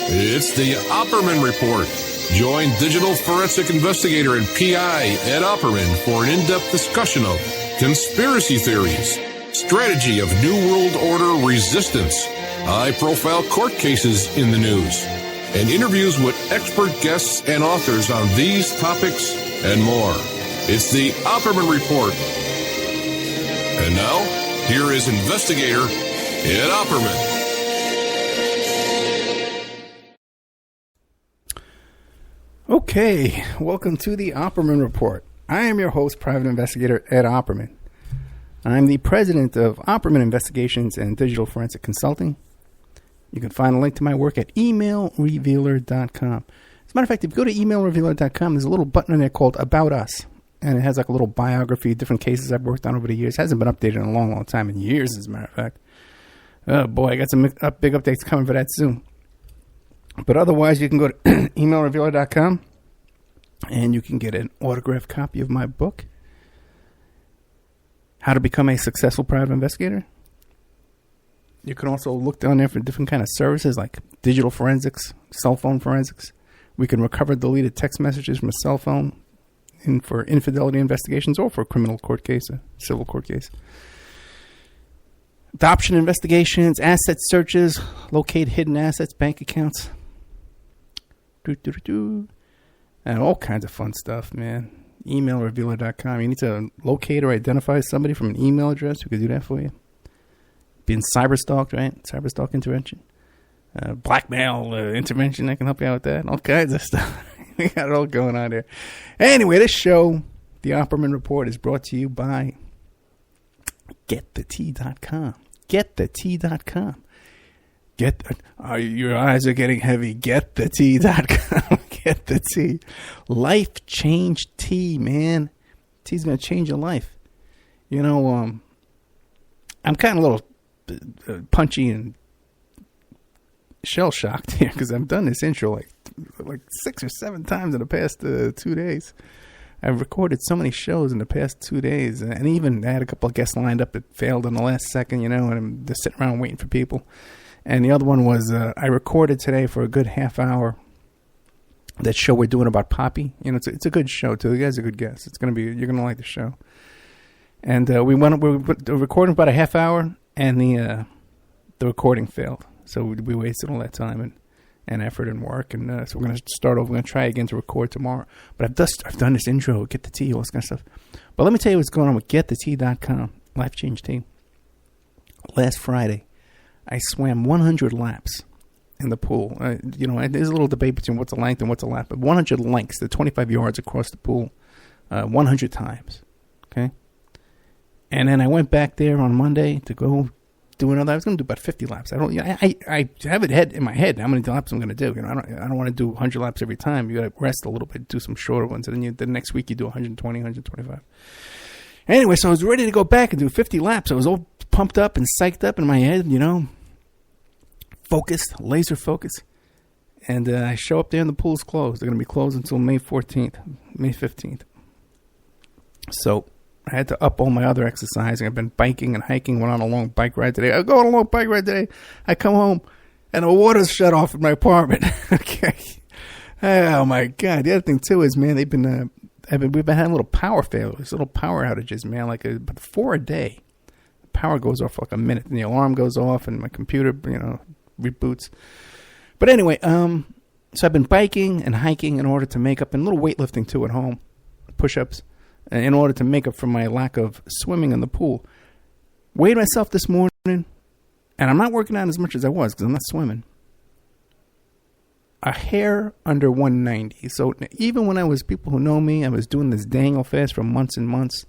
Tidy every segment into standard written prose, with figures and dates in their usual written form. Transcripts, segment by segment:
It's the Opperman Report. Join digital forensic investigator and PI Ed Opperman for an in-depth discussion of conspiracy theories, strategy of New World Order resistance, high-profile court cases in the news, and interviews with expert guests and authors on these topics and more. It's the Opperman Report. And now, here is investigator Ed Opperman. Okay, welcome to the Opperman Report. I am your host, Private Investigator Ed Opperman. I'm the president of Opperman Investigations and Digital Forensic Consulting. You can find a link to my work at emailrevealer.com. As a matter of fact, if you go to emailrevealer.com, there's a little button in there called About Us. And it has like a little biography, different cases I've worked on over the years. It hasn't been updated in a long, long time, in years, as a matter of fact. Oh boy, I got some big updates coming for that soon. But otherwise, you can go to emailrevealer.com and you can get an autographed copy of my book, How to Become a Successful Private Investigator. You can also look down there for different kind of services like digital forensics, cell phone forensics. We can recover deleted text messages from a cell phone for infidelity investigations or for a criminal court case, a civil court case. Adoption investigations, asset searches, locate hidden assets, bank accounts. And all kinds of fun stuff, man. Emailrevealer.com. You need to locate or identify somebody from an email address. We can do that for you. Being cyberstalked, right? Cyberstalk intervention. Blackmail intervention. I can help you out with that. All kinds of stuff. We got it all going on there. Anyway, this show, the Opperman Report, is brought to you by GetTheTea.com. GetTheTea.com. Your eyes are getting heavy. GetTheTea.com. Get the tea. Life change tea, man. Tea's going to change your life. You know, I'm kind of a little punchy and shell-shocked here because I've done this intro like 6 or 7 times in the past 2 days. I've recorded so many shows in the past 2 days, and even I had a couple of guests lined up that failed in the last second, you know, and I'm just sitting around waiting for people. And the other one was I recorded today for a good half hour that show we're doing about Poppy. You know, it's a good show too. The guy's a good guest. You're gonna like the show. And we were recording about a half hour, and the recording failed. So we wasted all that time and effort and work. And so we're gonna start over. We're gonna try again to record tomorrow. But I've done this intro, Get the Tea, all this kind of stuff. But let me tell you what's going on with GetTheTea.com. Life Change Tea. Last Friday, I swam 100 laps in the pool. You know, there's a little debate between what's a length and what's a lap, but 100 lengths, the 25 yards across the pool, 100 times. Okay? And then I went back there on Monday to go do another. I was going to do about 50 laps. I have it in my head how many laps I'm going to do. You know, I don't want to do 100 laps every time. You got to rest a little bit, do some shorter ones, and then the next week you do 120, 125. Anyway, so I was ready to go back and do 50 laps. I was all pumped up and psyched up in my head, you know, focused, laser focused. And I show up there and the pool's closed. They're going to be closed until May 15th. So I had to up all my other exercising. I've been biking and hiking, went on a long bike ride today. I go on a long bike ride today. I come home and the water's shut off in my apartment. Okay. Oh my God. The other thing too is, man, we've been having little power failures, little power outages, man, like 4 a day. The power goes off for like a minute and the alarm goes off and my computer, you know, reboots. But anyway, so I've been biking and hiking in order to make up, and a little weightlifting too at home, push-ups, in order to make up for my lack of swimming in the pool. Weighed myself this morning, and I'm not working out as much as I was because I'm not swimming. A hair under 190. So even when people who know me, I was doing this Daniel fast for months and months.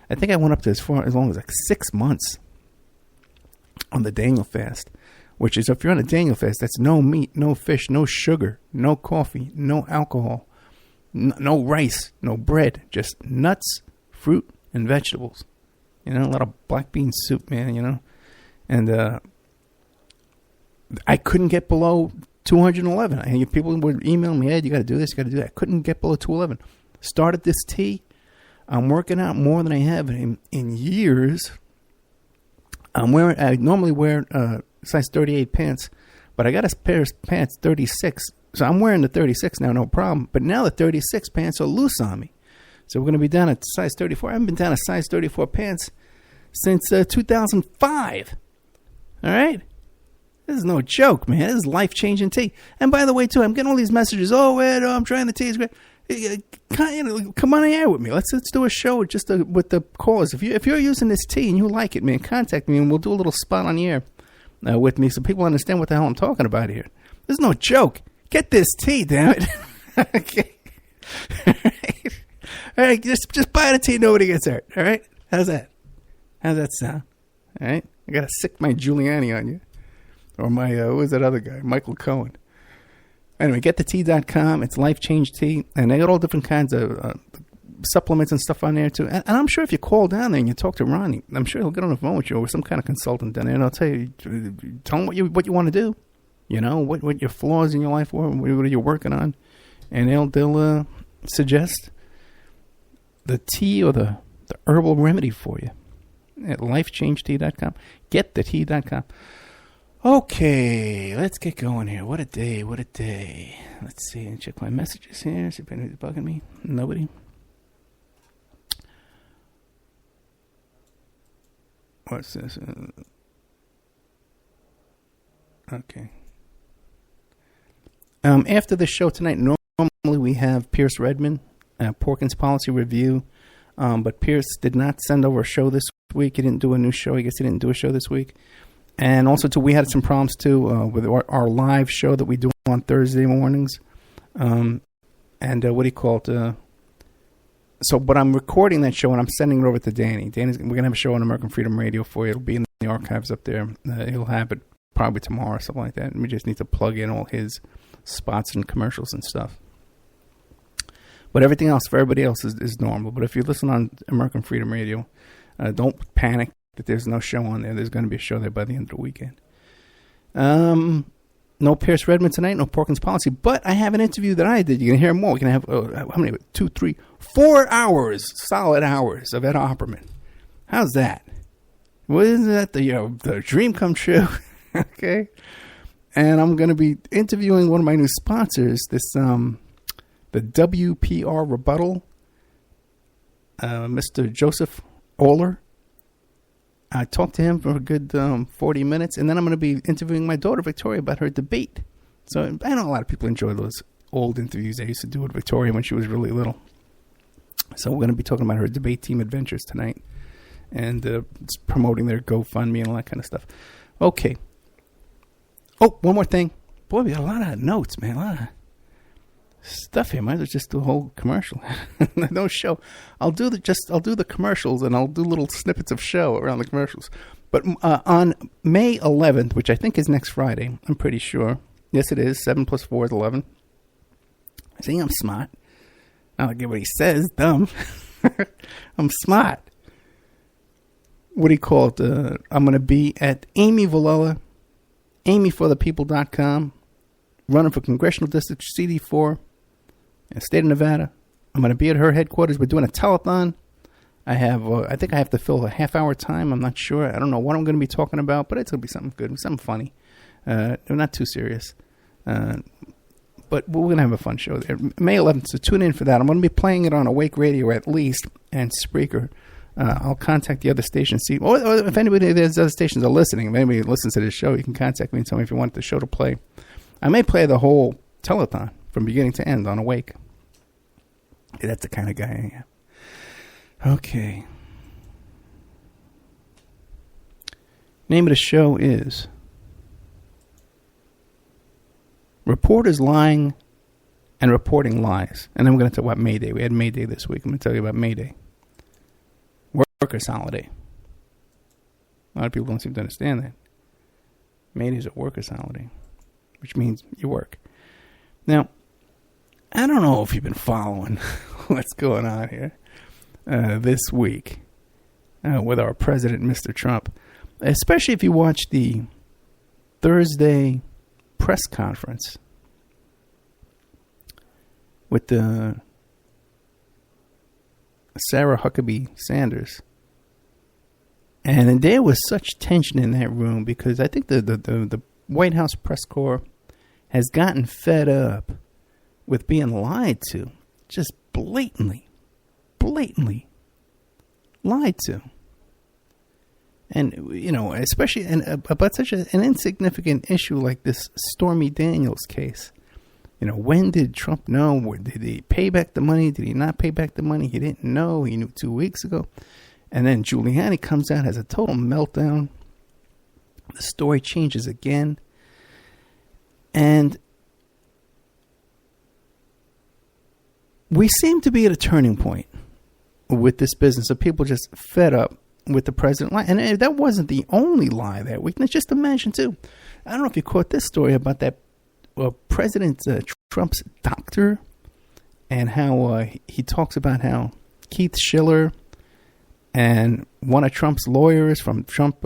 I think I went up to as long as like 6 months on the Daniel fast, which is, if you're on a Daniel fast, that's no meat, no fish, no sugar, no coffee, no alcohol, no rice, no bread, just nuts, fruit, and vegetables. You know, a lot of black bean soup, man, you know. And I couldn't get below 211. People would email me, Ed, you got to do this, you got to do that. I couldn't get below 211. Started this tea. I'm working out more than I have in years. I normally wear size 38 pants, But I got a pair of pants 36, so I'm wearing the 36 now, no problem. But now the 36 pants are loose on me, so we're going to be down at size 34. I haven't been down a size 34 pants since 2005. All right, this is no joke, man. This is life-changing tea. And by the way, too, I'm getting all these messages. Oh, Ed, I'm trying the tea. It's great. Come on air with me. Let's do a show with the callers. If you're using this tea and you like it, man, contact me and we'll do a little spot on the air with me so people understand what the hell I'm talking about here. This is no joke. Get this tea, damn it. Okay. All right. Just buy the tea. Nobody gets hurt. All right. How's that? How's that sound? All right. I gotta sick my Giuliani on you, or my who was that other guy, Michael Cohen. Anyway, getthetea.com. It's Life Change Tea. And they got all different kinds of supplements and stuff on there, too. And I'm sure if you call down there and you talk to Ronnie, I'm sure he'll get on the phone with you or some kind of consultant down there. And I'll tell him what you want to do. You know, what your flaws in your life are, what you're working on. And they'll suggest the tea or the herbal remedy for you at lifechangetea.com. Getthetea.com. Okay, let's get going here. What a day, what a day. Let's see, check my messages here. See if anybody's bugging me. Nobody. What's this? Okay. After the show tonight, normally we have Pierce Redmond, Porkins Policy Review, but Pierce did not send over a show this week. He didn't do a new show. I guess he didn't do a show this week. And also, too, we had some problems, too, with our live show that we do on Thursday mornings. What do you call it? But I'm recording that show, and I'm sending it over to Danny. We're going to have a show on American Freedom Radio for you. It'll be in the archives up there. He'll have it probably tomorrow or something like that. And we just need to plug in all his spots and commercials and stuff. But everything else for everybody else is normal. But if you listen on American Freedom Radio, don't panic that there's no show on there. There's going to be a show there by the end of the weekend. No Pierce Redmond tonight, no Porkins Policy, but I have an interview that I did. You're going to hear more. We're going to have, how many? 2, 3, 4 hours, solid hours of Ed Opperman. How's that? Wasn't that the dream come true? Okay. And I'm going to be interviewing one of my new sponsors, the WPR Rebuttal, Mr. Joseph Oler. I talked to him for a good 40 minutes, and then I'm going to be interviewing my daughter, Victoria, about her debate. So I know a lot of people enjoy those old interviews I used to do with Victoria when she was really little. So we're going to be talking about her debate team adventures tonight and promoting their GoFundMe and all that kind of stuff. Okay. Oh, one more thing. Boy, we got a lot of notes, man. A lot of stuff here. Might as well just do a whole commercial. No show. I'll do the commercials, and I'll do little snippets of show around the commercials. But on May 11th, which I think is next Friday, I'm pretty sure. Yes, it is. 7 plus 4 is 11. See, I'm smart. I don't get what he says. Dumb. I'm smart. What do you call it? I'm going to be at Amy Villela, amyforthepeople.com, running for Congressional District CD4 in the state of Nevada. I'm going to be at her headquarters. We're doing a telethon. I think I have to fill a half-hour time. I'm not sure. I don't know what I'm going to be talking about, but it's going to be something good, something funny. Not too serious. But we're going to have a fun show there. May 11th, so tune in for that. I'm going to be playing it on Awake Radio at least and Spreaker. I'll contact the other stations. See, or if anybody of those other stations are listening, if anybody listens to this show, you can contact me and tell me if you want the show to play. I may play the whole telethon from beginning to end on Awake. That's the kind of guy I am. Okay. Name of the show is Reporters Lying and Reporting Lies. And then we're going to talk about May Day. We had May Day this week. I'm going to tell you about May Day. Workers' holiday. A lot of people don't seem to understand that. May Day is a workers' holiday, which means you work. Now, I don't know if you've been following what's going on here this week with our president, Mr. Trump, especially if you watch the Thursday press conference with the Sarah Huckabee Sanders. And there was such tension in that room because I think the White House press corps has gotten fed up with being lied to, just blatantly lied to. And, especially about such an insignificant issue like this Stormy Daniels case. When did Trump know? Did he pay back the money? Did he not pay back the money? He didn't know. He knew 2 weeks ago. And then Giuliani comes out, has a total meltdown. The story changes again. And we seem to be at a turning point with this business of people just fed up with the president lie. And that wasn't the only lie that week. Just imagine, too. I don't know if you caught this story about that President Trump's doctor and how he talks about how Keith Schiller and one of Trump's lawyers from Trump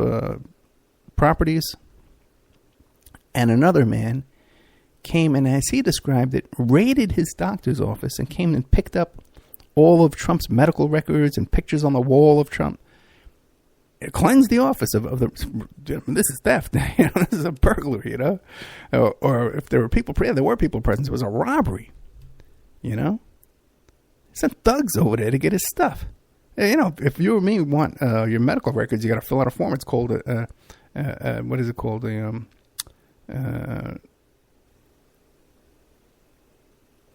Properties and another man came and, as he described it, raided his doctor's office and came and picked up all of Trump's medical records and pictures on the wall of Trump. It cleansed the office of the. This is theft. This is a burglary. Or if there were people present, there were people present. It was a robbery. Sent thugs over there to get his stuff. If you or me want your medical records, you got to fill out a form. It's called what is it called?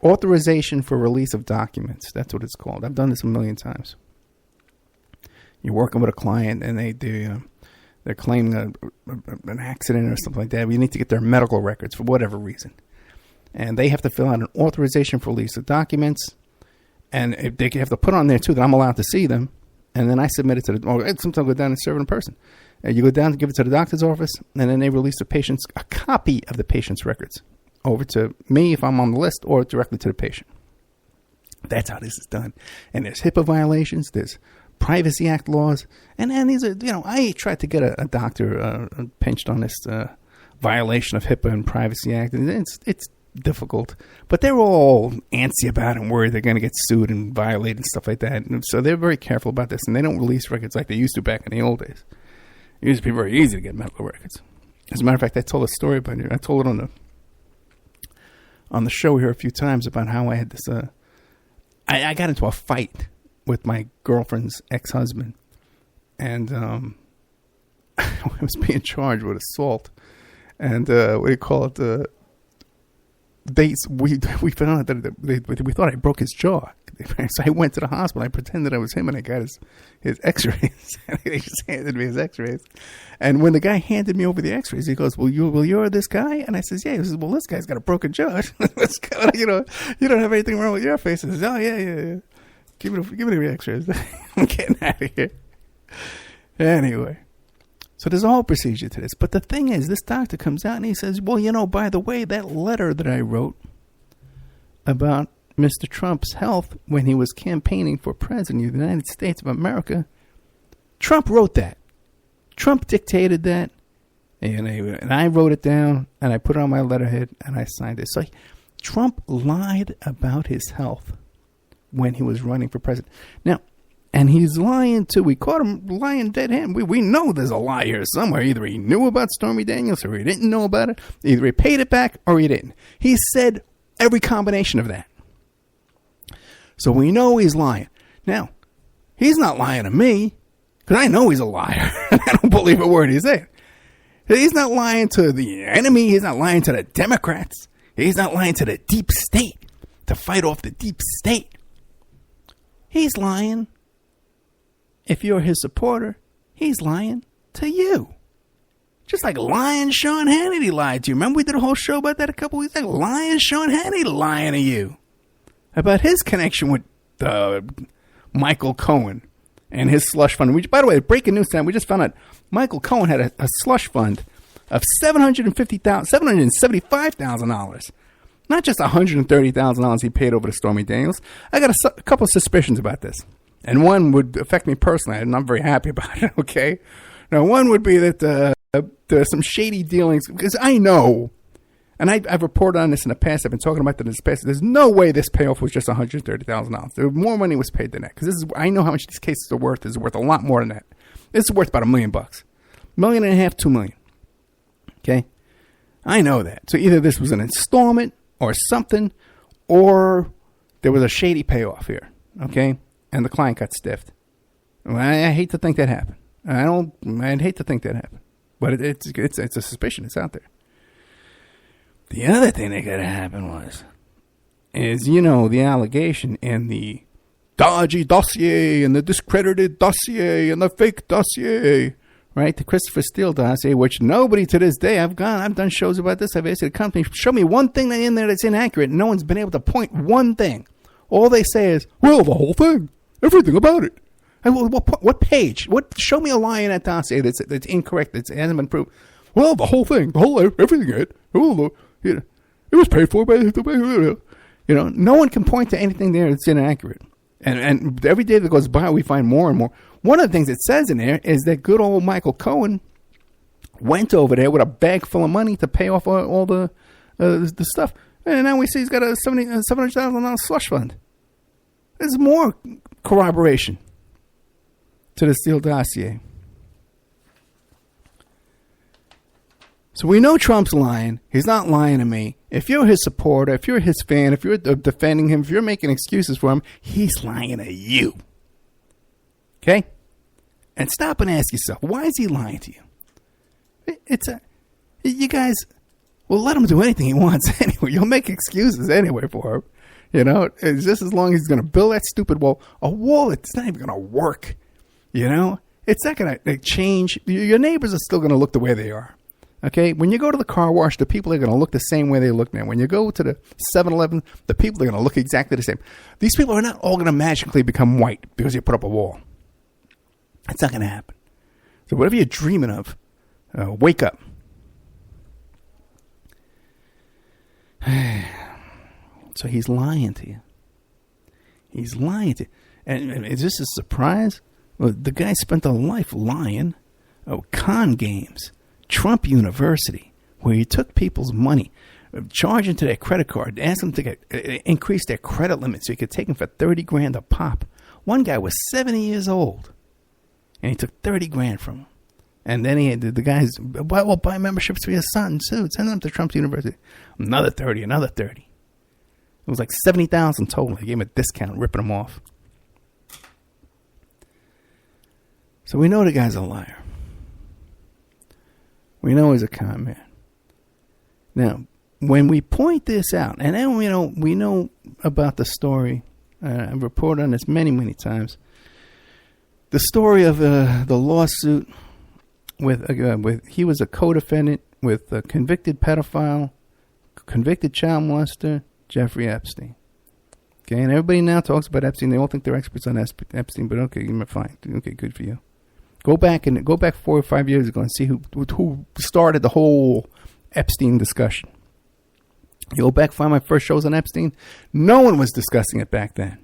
Authorization for release of documents. That's what it's called. I've done this a million times. You're working with a client and they're claiming an accident or something like that. You need to get their medical records for whatever reason. And they have to fill out an authorization for release of documents. And they have to put on there, too, that I'm allowed to see them. And then I submit it to sometimes I go down and serve it in person. And you go down to give it to the doctor's office, and then they release a copy of the patient's records over to me if I'm on the list, or directly to the patient. That's how this is done. And there's HIPAA violations. There's Privacy Act laws. And these are, I tried to get a doctor pinched on this violation of HIPAA and Privacy Act. And it's difficult. But they're all antsy about it and worried they're going to get sued and violated and stuff like that. And so they're very careful about this. And they don't release records like they used to back in the old days. It used to be very easy to get medical records. As a matter of fact, I told a story about it. I told it on the show here a few times about how I had this. I got into a fight with my girlfriend's ex-husband, and I was being charged with assault. And what do you call it? We found out that we thought I broke his jaw. So I went to the hospital. I pretended I was him, and I got his X-rays. They just handed me his X-rays. And when the guy handed me over the X-rays, he goes, "Well, you're this guy?" And I says, "Yeah." He says, "Well, this guy's got a broken jaw. You don't have anything wrong with your face." I says, "Oh, yeah. Give me the X-rays. I'm getting out of here." Anyway, so there's a whole procedure to this. But the thing is, this doctor comes out and he says, "Well, by the way, that letter that I wrote about Mr. Trump's health when he was campaigning for president of the United States of America, Trump wrote that. Trump dictated that, and I wrote it down, and I put it on my letterhead, and I signed it." So Trump lied about his health when he was running for president. Now, and he's lying too. We caught him lying dead hand. We know there's a lie here somewhere. Either he knew about Stormy Daniels or he didn't know about it. Either he paid it back or he didn't. He said every combination of that. So we know he's lying. Now, he's not lying to me, because I know he's a liar. I don't believe a word he's saying. He's not lying to the enemy. He's not lying to the Democrats. He's not lying to the deep state to fight off the deep state. He's lying. If you're his supporter, he's lying to you. Just like lying Sean Hannity lied to you. Remember we did a whole show about that a couple weeks ago? Lying Sean Hannity lying to you about his connection with Michael Cohen and his slush fund. Which, by the way, breaking news time, we just found out Michael Cohen had a slush fund of $775,000. Not just $130,000 he paid over to Stormy Daniels. I got a couple of suspicions about this. And one would affect me personally, and I'm very happy about it, okay? Now, one would be that there's some shady dealings, because I know, and I've reported on this in the past, I've been talking about this in the past, there's no way this payoff was just $130,000. More money was paid than that, because I know how much these cases are worth. This is worth a lot more than that. This is worth about $1 million. $1.5 million, $2 million. Okay? I know that. So either this was an installment or something, or there was a shady payoff here, okay? And the client got stiffed. Well, I hate to think that happened. I'd hate to think that happened. But it's a suspicion. It's out there. The other thing that could have happened is, the allegation and the dodgy dossier and the discredited dossier and the fake dossier, right? The Christopher Steele dossier, which nobody to this day, I've done shows about this. I've asked the company, show me one thing in there that's inaccurate. No one's been able to point one thing. All they say is, well, the whole thing, everything about it. What page? Show me a lie in that dossier that's incorrect, that hasn't been proved. Well, the whole thing, everything it was paid for by, no one can point to anything there that's inaccurate. And every day that goes by, we find more and more. One of the things it says in there is that good old Michael Cohen went over there with a bag full of money to pay off all the stuff. And now we see he's got a $700,000 slush fund. There's more corroboration to the Steele dossier. So we know Trump's lying. He's not lying to me. If you're his supporter, if you're his fan, if you're defending him, if you're making excuses for him, he's lying to you. Okay? And stop and ask yourself, why is he lying to you? You guys, well, let him do anything he wants anyway. You'll make excuses anyway for him. It's just as long as he's going to build that stupid wall. A wall that's not even going to work. It's not going to change. Your neighbors are still going to look the way they are. Okay? When you go to the car wash, the people are going to look the same way they look now. When you go to the 7-Eleven, the people are going to look exactly the same. These people are not all going to magically become white because you put up a wall. It's not going to happen. So whatever you're dreaming of, wake up. So he's lying to you. He's lying to you. And is this a surprise? Well, the guy spent a life lying. Con games. Trump University, where he took people's money, charged into their credit card, asked them to increase their credit limit so he could take them for $30,000 a pop. One guy was 70 years old, and he took $30,000 from him. And then he had the guys, well, buy memberships for your son too. Send them to Trump University. Another 30. It was like $70,000 total. He gave him a discount, ripping him off. So we know the guy's a liar. We know he's a con man. Now, when we point this out, and then we know about the story. I've reported on this many, many times. The story of the lawsuit with he was a co-defendant with a convicted pedophile, convicted child molester, Jeffrey Epstein. Okay, and everybody now talks about Epstein. They all think they're experts on Epstein, but okay, fine. Okay, good for you. Go back 4 or 5 years ago and see who started the whole Epstein discussion. You go back, find my first shows on Epstein. No one was discussing it back then.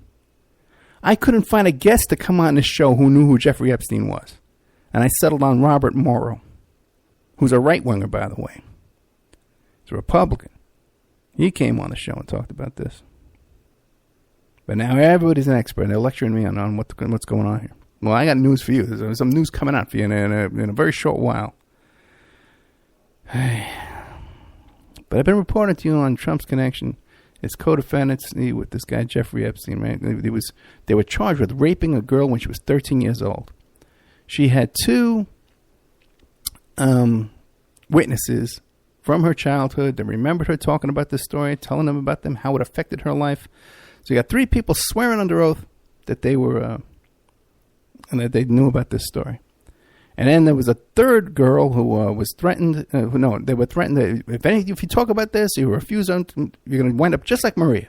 I couldn't find a guest to come on this show who knew who Jeffrey Epstein was. And I settled on Robert Morrow, who's a right-winger, by the way. He's a Republican. He came on the show and talked about this. But now everybody's an expert. They're lecturing me on what's going on here. Well, I got news for you. There's some news coming out for you in a very short while. But I've been reporting to you on Trump's connection. His co-defendants with this guy, Jeffrey Epstein, right? They were charged with raping a girl when she was 13 years old. She had two witnesses from her childhood that remembered her talking about this story, telling them about how it affected her life. So you got 3 people swearing under oath that they were... and that they knew about this story. And then there was a third girl who was threatened. They were threatened that if you talk about this, you refuse, you're going to wind up just like Maria.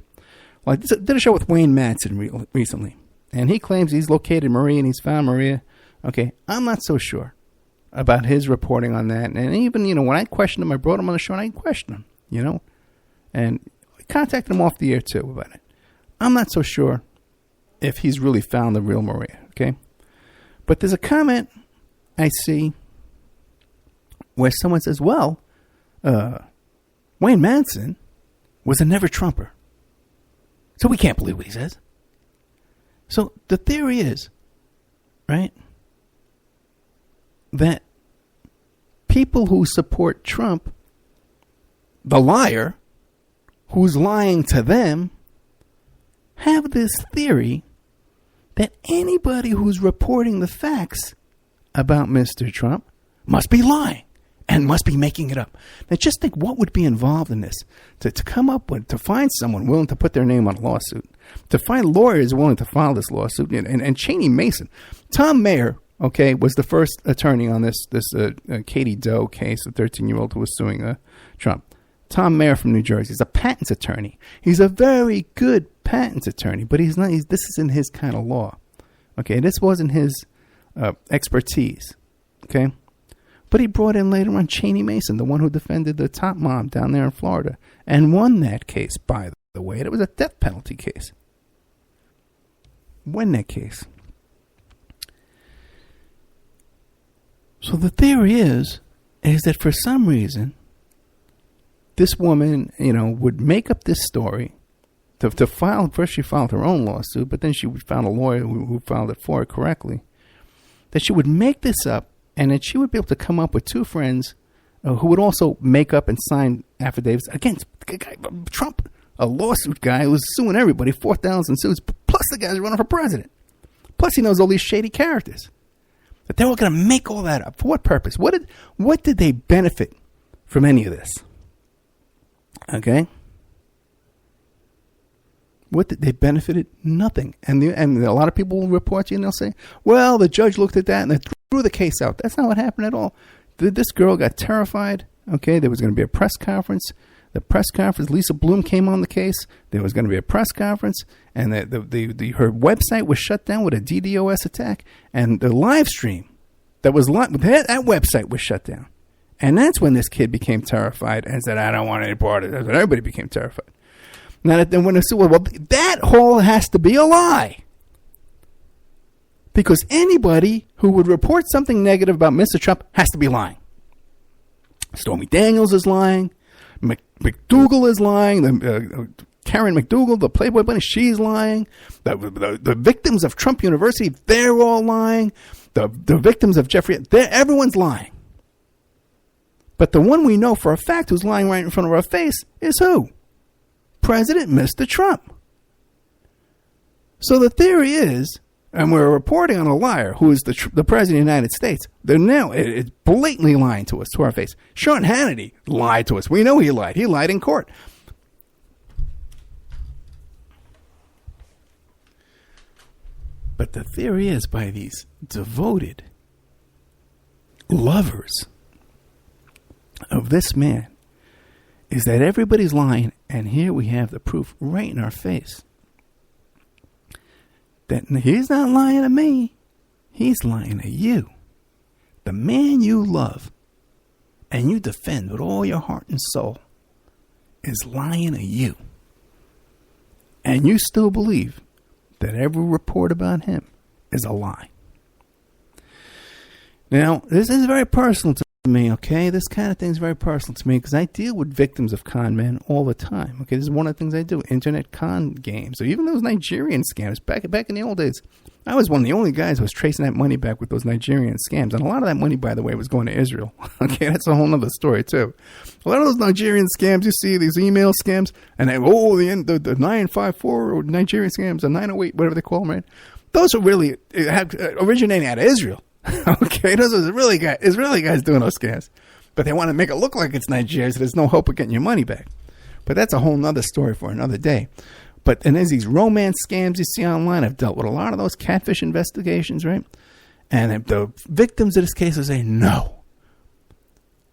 Well, I did a show with Wayne Madsen recently, and he claims he's located Maria and he's found Maria. Okay, I'm not so sure about his reporting on that. And even, when I questioned him, I brought him on the show and I questioned him, and I contacted him off the air too about it. I'm not so sure if he's really found the real Maria, okay? But there's a comment I see where someone says, well, Wayne Madsen was a never-Trumper. So we can't believe what he says. So the theory is, right, that people who support Trump the liar, who's lying to them, have this theory that anybody who's reporting the facts about Mr. Trump must be lying and must be making it up. Now, just think what would be involved in this. To come up with, to find someone willing to put their name on a lawsuit, to find lawyers willing to file this lawsuit, and Cheney Mason. Tom Mayer, okay, was the first attorney on this Katie Doe case, the 13-year-old who was suing Trump. Tom Mayer from New Jersey. He's a patents attorney. He's a very good patents attorney, but he's not. This isn't his kind of law. Okay, this wasn't his expertise. Okay, but he brought in later on Cheney Mason, the one who defended the top mom down there in Florida, and won that case. By the way, it was a death penalty case. Won that case. So the theory is that for some reason, this woman, would make up this story to file. First, she filed her own lawsuit, but then she found a lawyer who filed it for her correctly. That she would make this up, and that she would be able to come up with two friends who would also make up and sign affidavits against Trump, a lawsuit guy who was suing everybody, 4,000 suits, plus the guy's running for president. Plus, he knows all these shady characters. That they were going to make all that up. For what purpose? What did they benefit from any of this? Okay? What did they benefited? Nothing. And a lot of people will report you and they'll say, well, the judge looked at that and they threw the case out. That's not what happened at all. This girl got terrified. Okay, there was going to be a press conference. The press conference, Lisa Bloom came on the case. There was going to be a press conference, and her website was shut down with a DDoS attack, and the live stream that website was shut down. And that's when this kid became terrified and said, I don't want any part of it. That's when everybody became terrified. Now, then when they said, well, that whole has to be a lie. Because anybody who would report something negative about Mr. Trump has to be lying. Stormy Daniels is lying. McDougal is lying. Karen McDougal, the Playboy Bunny, she's lying. The victims of Trump University, they're all lying. The victims of Jeffrey, everyone's lying. But the one we know for a fact who's lying right in front of our face is who? President Mr. Trump. So the theory is, and we're reporting on a liar who is the president of the United States. They're now it's blatantly lying to us, to our face. Sean Hannity lied to us. We know he lied. He lied in court. But the theory is by these devoted lovers of this man is that everybody's lying, and here we have the proof right in our face. That he's not lying to me. He's lying to you. The man you love and you defend with all your heart and soul is lying to you. And you still believe that every report about him is a lie. Now, this is very personal to me, okay? This kind of thing is very personal to me because I deal with victims of con men all the time. Okay, this is one of the things I do, internet con games. So even those Nigerian scams, back in the old days, I was one of the only guys who was tracing that money back with those Nigerian scams. And a lot of that money, by the way, was going to Israel. Okay, that's a whole other story, too. A lot of those Nigerian scams, you see these email scams, and the 954 Nigerian scams, the 908, whatever they call them, right? Those are really originating out of Israel. Okay, those are Israeli guys doing those scams. But they want to make it look like it's Nigeria, so there's no hope of getting your money back. But that's a whole nother story for another day. And there's these romance scams you see online. I've dealt with a lot of those catfish investigations, right? And the victims of this case will say, no.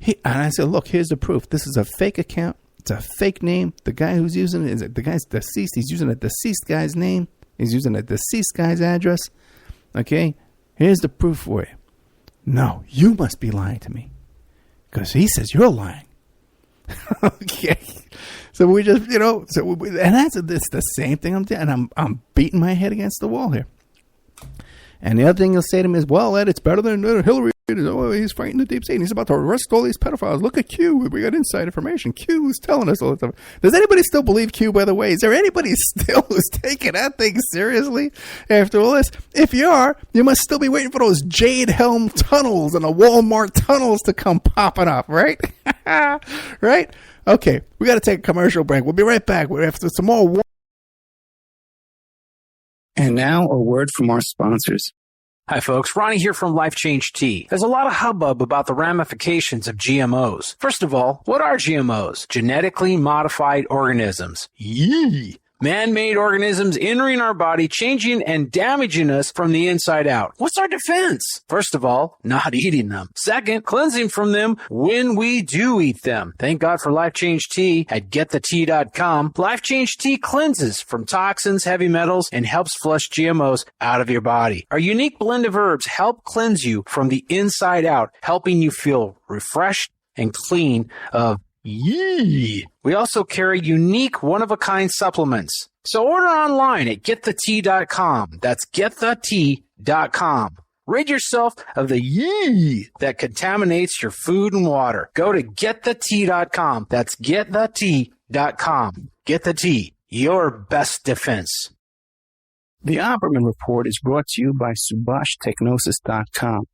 And I said, look, here's the proof. This is a fake account. It's a fake name. The guy who's using it, the guy's deceased. He's using a deceased guy's name. He's using a deceased guy's address. Okay? Here's the proof for you. No, you must be lying to me. Because he says you're lying. Okay. So we just, and it's the same thing I'm doing. And I'm beating my head against the wall here. And the other thing he'll say to me is, well, Ed, it's better than Hillary. Oh, he's fighting the deep state. He's about to arrest all these pedophiles. Look at Q. We got inside information. Q is telling us all this stuff. Does anybody still believe Q, by the way? Is there anybody still who's taking that thing seriously after all this? If you are, you must still be waiting for those Jade Helm tunnels and the Walmart tunnels to come popping up, right? Right? Okay, we got to take a commercial break. We'll be right back. We're after some more. And now a word from our sponsors. Hi folks, Ronnie here from Life Change Tea. There's a lot of hubbub about the ramifications of GMOs. First of all, what are GMOs? Genetically modified organisms. Yee! Man-made organisms entering our body, changing and damaging us from the inside out. What's our defense? First of all, not eating them. Second, cleansing from them when we do eat them. Thank God for Life Change Tea at getthetea.com. Life Change Tea cleanses from toxins, heavy metals, and helps flush GMOs out of your body. Our unique blend of herbs help cleanse you from the inside out, helping you feel refreshed and clean of yee. We also carry unique one-of-a-kind supplements. So order online at getthetea.com. That's getthetea.com. Rid yourself of the yee that contaminates your food and water. Go to getthetea.com. That's getthetea.com. Get the tea, your best defense. The Opperman Report is brought to you by SubhashTechnosis.com.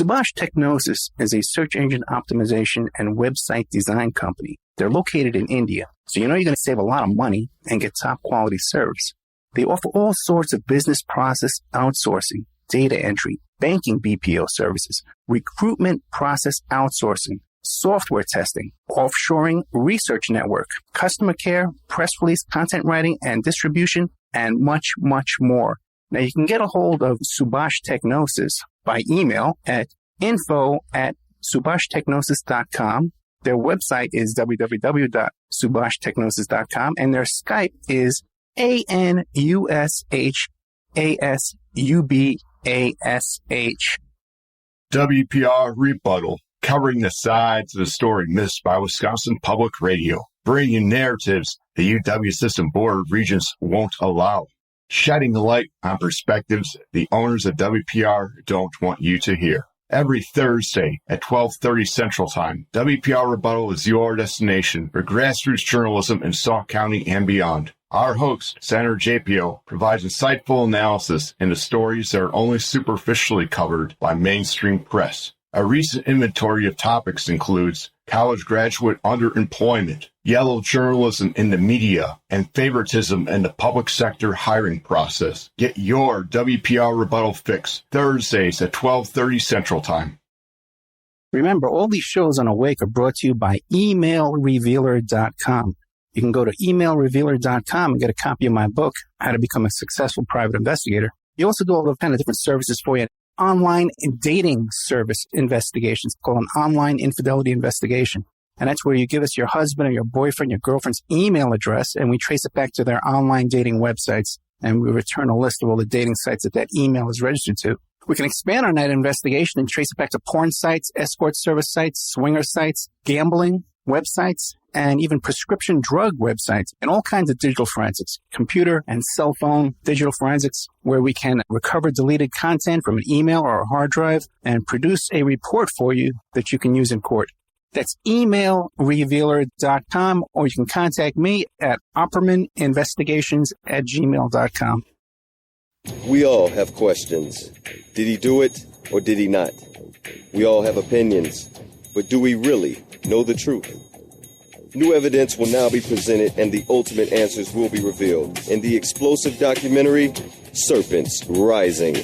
Subhash Technosis is a search engine optimization and website design company. They're located in India, so you know you're going to save a lot of money and get top quality service. They offer all sorts of business process outsourcing, data entry, banking BPO services, recruitment process outsourcing, software testing, offshoring, research network, customer care, press release, content writing and distribution, and much, much more. Now you can get a hold of Subhash Technosis by email at info@subhashtechnosis.com. Their website is www.subhashtechnosis.com, and their Skype is ANUSHASUBASH. WPR Rebuttal, covering the sides of the story missed by Wisconsin Public Radio, bringing you narratives the UW System Board of Regents won't allow. Shedding the light on perspectives the owners of WPR don't want you to hear. Every Thursday at 12:30 Central Time, WPR Rebuttal is your destination for grassroots journalism in Sauk County and beyond. Our host, Senator JPO, provides insightful analysis into stories that are only superficially covered by mainstream press. A recent inventory of topics includes college graduate underemployment, yellow journalism in the media, and favoritism in the public sector hiring process. Get your WPR Rebuttal fix Thursdays at 12:30 Central Time. Remember, all these shows on Awake are brought to you by emailrevealer.com. You can go to emailrevealer.com and get a copy of my book, How to Become a Successful Private Investigator. You also do all the kind of different services for you. Online dating service investigations called an online infidelity investigation. And that's where you give us your husband or your boyfriend, your girlfriend's email address, and we trace it back to their online dating websites, and we return a list of all the dating sites that that email is registered to. We can expand on that investigation and trace it back to porn sites, escort service sites, swinger sites, gambling websites, and even prescription drug websites, and all kinds of digital forensics, computer and cell phone digital forensics, where we can recover deleted content from an email or a hard drive and produce a report for you that you can use in court. That's emailrevealer.com, or you can contact me at oppermaninvestigations@gmail.com. We all have questions. Did he do it or did he not? We all have opinions, but do we really know the truth? New evidence will now be presented and the ultimate answers will be revealed in the explosive documentary, Serpents Rising.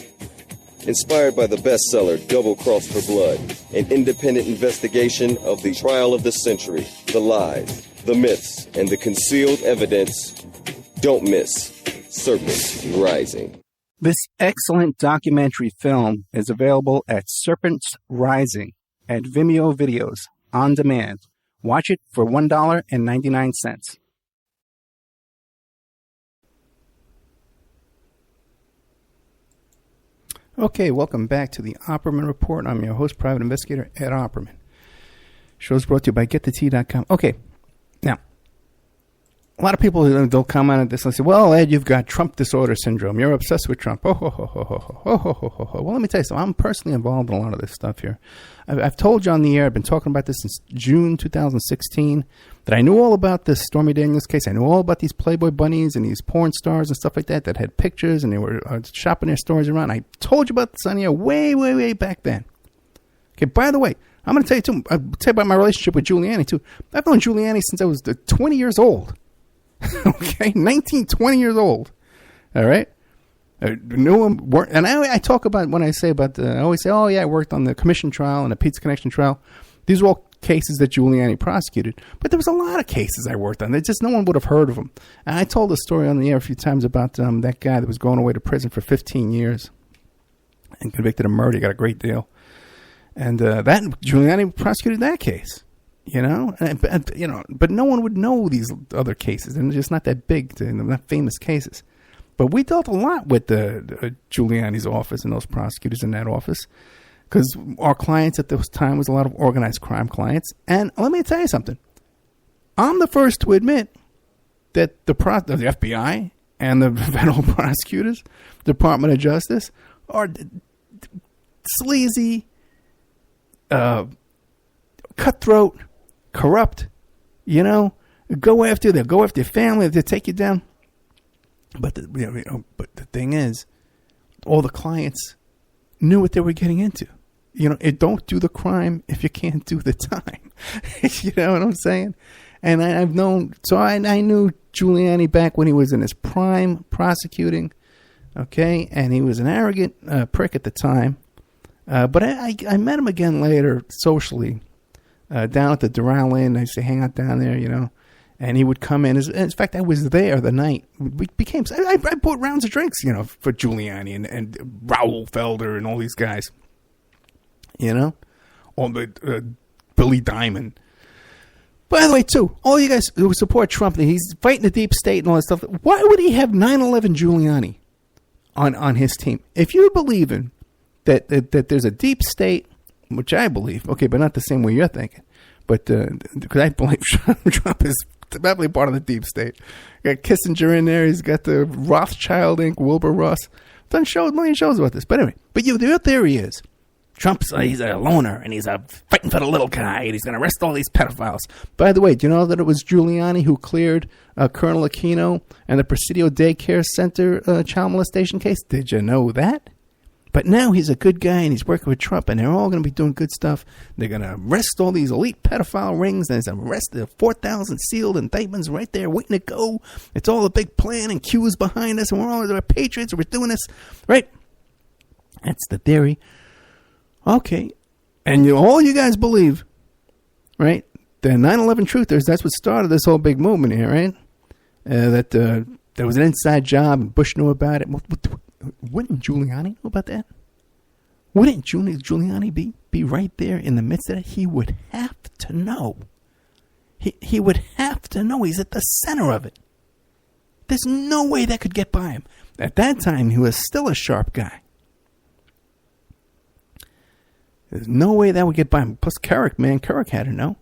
Inspired by the bestseller Double Cross for Blood, an independent investigation of the trial of the century, the lies, the myths, and the concealed evidence. Don't miss Serpents Rising. This excellent documentary film is available at Serpents Rising at Vimeo Videos on demand. Watch it for $1.99. Okay, welcome back to the Opperman Report. I'm your host, Private Investigator Ed Opperman. Show's brought to you by GetTheTea.com. Okay, now, a lot of people, they'll comment on this and say, well, Ed, you've got Trump disorder syndrome. You're obsessed with Trump. Oh, ho, ho, ho, ho, ho, ho, ho, ho, ho. Well, let me tell you something. I'm personally involved in a lot of this stuff here. I've told you on the air, I've been talking about this since June 2016, that I knew all about this Stormy Daniels case. I knew all about these Playboy bunnies and these porn stars and stuff like that that had pictures and they were shopping their stories around. I told you about this on the air way, way, way back then. Okay, by the way, I'm going to tell you, too. I'll tell you about my relationship with Giuliani, too. I've known Giuliani since I was 20 years old. Okay? 19, 20 years old. All right? I knew him. And I talk about, when I say about, I always say, oh, yeah, I worked on the Commission trial and the Pizza Connection trial. These were all cases that Giuliani prosecuted. But there was a lot of cases I worked on. No one would have heard of them. And I told the story on the air a few times about that guy that was going away to prison for 15 years and convicted of murder. He got a great deal. And that Giuliani prosecuted that case. You know, but no one would know these other cases, and they're just not that big, not famous cases. But we dealt a lot with the Giuliani's office and those prosecutors in that office, because our clients at this time was a lot of organized crime clients. And let me tell you something: I'm the first to admit that the FBI and the federal prosecutors, Department of Justice, are sleazy, cutthroat, corrupt, they'll go after your family, they'll take you down. But but the thing is, all the clients knew what they were getting into. Don't do the crime if you can't do the time. You know what I'm saying? And I've known, so I knew Giuliani back when he was in his prime prosecuting, okay? And he was an arrogant prick at the time. But I met him again later socially. Down at the Doral Inn. I used to hang out down there, and he would come in. In fact, I was there the night. I bought rounds of drinks, for Giuliani and Raul Felder and all these guys, all the Billy Diamond. By the way, too, all you guys who support Trump, he's fighting the deep state and all that stuff. Why would he have 9/11 Giuliani on his team? If you're believing that there's a deep state, which I believe, okay, but not the same way you're thinking. But because I believe Trump is definitely part of the deep state. You got Kissinger in there. He's got the Rothschild Inc., Wilbur Ross. Done a million shows about this. But anyway, your theory is Trump's he's a loner and he's fighting for the little guy and he's going to arrest all these pedophiles. By the way, do you know that it was Giuliani who cleared Colonel Aquino and the Presidio Daycare Center child molestation case? Did you know that? But now he's a good guy and he's working with Trump and they're all going to be doing good stuff. They're going to arrest all these elite pedophile rings and arrest the 4,000 sealed indictments right there waiting to go. It's all a big plan and Q's behind us and we're patriots and we're doing this, right? That's the theory. Okay. And all you guys believe, right? The 9/11 truthers, that's what started this whole big movement here, right? That there was an inside job and Bush knew about it. Wouldn't Giuliani know about that? Wouldn't Giuliani be right there in the midst of it? He would have to know. He would have to know. He's at the center of it. There's no way that could get by him. At that time, he was still a sharp guy. There's no way that would get by him. Plus, Kerik had to know.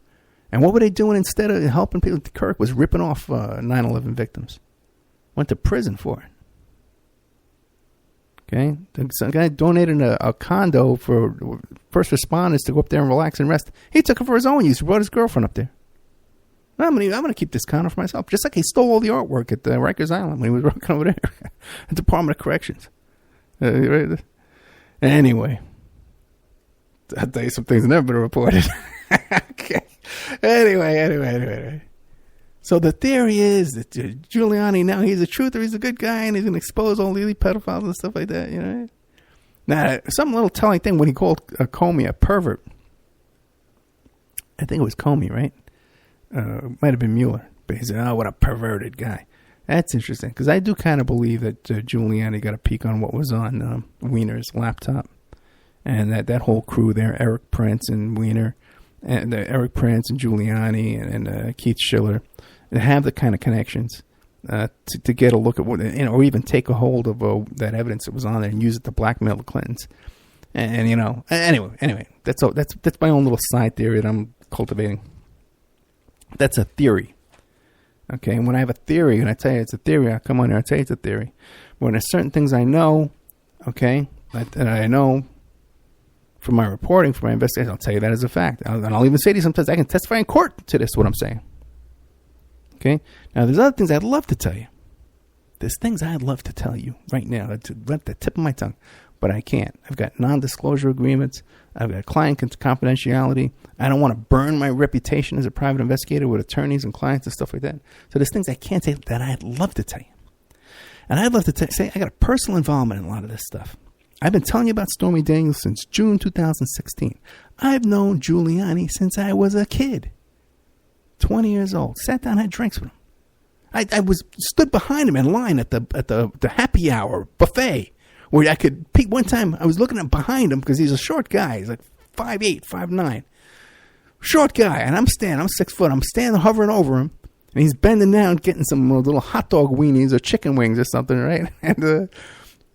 And what were they doing instead of helping people? Kerik was ripping off 9/11 victims. Went to prison for it. Okay, some guy donated a condo for first responders to go up there and relax and rest. He took it for his own use. He brought his girlfriend up there. I'm gonna keep this condo for myself. Just like he stole all the artwork at Rikers Island when he was working over there at the Department of Corrections. Anyway, I'll tell you some things that never been reported. Okay. Anyway. So the theory is that Giuliani, now he's a truther, he's a good guy, and he's going to expose all the elite pedophiles and stuff like that, Now, some little telling thing when he called Comey a pervert. I think it was Comey, right? Might have been Mueller. But he said, oh, what a perverted guy. That's interesting, because I do kind of believe that Giuliani got a peek on what was on Weiner's laptop. And that whole crew there, Eric Prince and Weiner, and Eric Prince and Giuliani and Keith Schiller, have the kind of connections to get a look at what, or even take a hold of that evidence that was on there and use it to blackmail the Clintons. And anyway, that's my own little side theory that I'm cultivating. That's a theory. Okay, and when I have a theory, and I tell you it's a theory, I come on here and I tell you it's a theory. When there's certain things I know, okay, that I know from my reporting, from my investigation, I'll tell you that as a fact. And I'll even say to you sometimes, I can testify in court to this, what I'm saying. Okay? Now, there's other things I'd love to tell you. There's things I'd love to tell you right now. That's at the tip of my tongue. but I can't. I've got non-disclosure agreements. I've got client confidentiality. I don't want to burn my reputation as a private investigator with attorneys and clients and stuff like that. So there's things I can't say that I'd love to tell you. And I'd love to say I got a personal involvement in a lot of this stuff. I've been telling you about Stormy Daniels since June 2016. I've known Giuliani since I was a kid. 20 years old. Sat down, had drinks with him. I stood behind him in line at the happy hour buffet where I could peek. One time I was looking at behind him because he's a short guy. He's like 5'8", 5'9". Short guy. And I'm 6 foot. I'm standing hovering over him. And he's bending down getting some little hot dog weenies or chicken wings or something, right?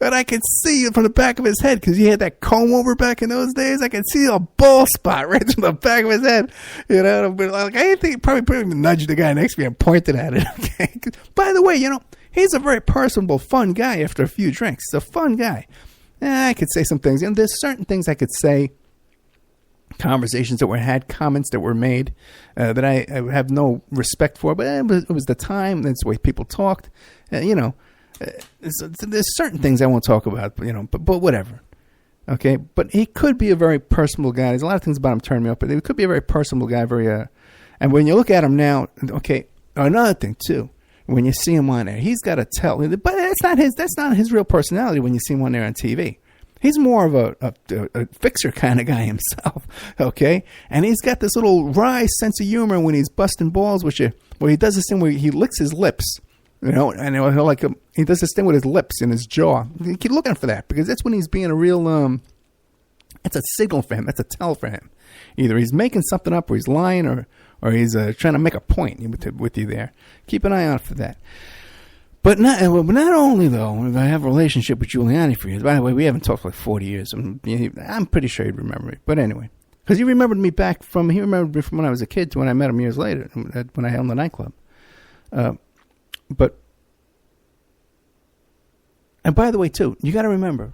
And I could see it from the back of his head because he had that comb over back in those days. I could see a bald spot right from the back of his head. You know, but like, I think probably even nudged the guy next to me and pointed at it. Okay. By the way, you know, he's a very personable, fun guy after a few drinks. He's a fun guy. I could say some things. You know, there's certain things I could say, conversations that were had, comments that were made that I have no respect for. But it was the time. That's the way people talked. You know. There's certain things I won't talk about, you know, but whatever. Okay, but he could be a very personable guy. There's a lot of things about him turn me up, but he could be a very personable guy. And when you look at him now, okay, another thing too, when you see him on there, he's got to tell. But that's not his real personality when you see him on there on TV. He's more of a fixer kind of guy himself, okay? And he's got this little wry sense of humor when he's busting balls, where he does this thing where he licks his lips. You know, and he does this thing with his lips and his jaw. You keep looking for that because that's when he's being a real. It's a signal for him. That's a tell for him. Either he's making something up, or he's lying, or he's trying to make a point with you there. Keep an eye out for that. But not only though, I have a relationship with Giuliani for years. By the way, we haven't talked for like 40 years. I'm pretty sure he'd remember me. But anyway, because he remembered me from when I was a kid to when I met him years later when I held the nightclub. But, and by the way, too, you got to remember,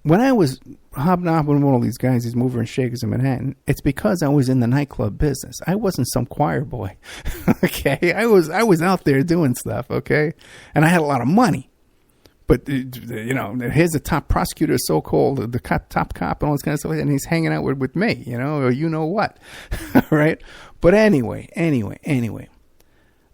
when I was hobnobbing with all these guys, these movers and shakers in Manhattan, it's because I was in the nightclub business. I wasn't some choir boy, okay? I was out there doing stuff, okay? And I had a lot of money. But, you know, here's the top prosecutor, so-called, the top cop and all this kind of stuff, and he's hanging out with me, you know, or you know what, right? But anyway.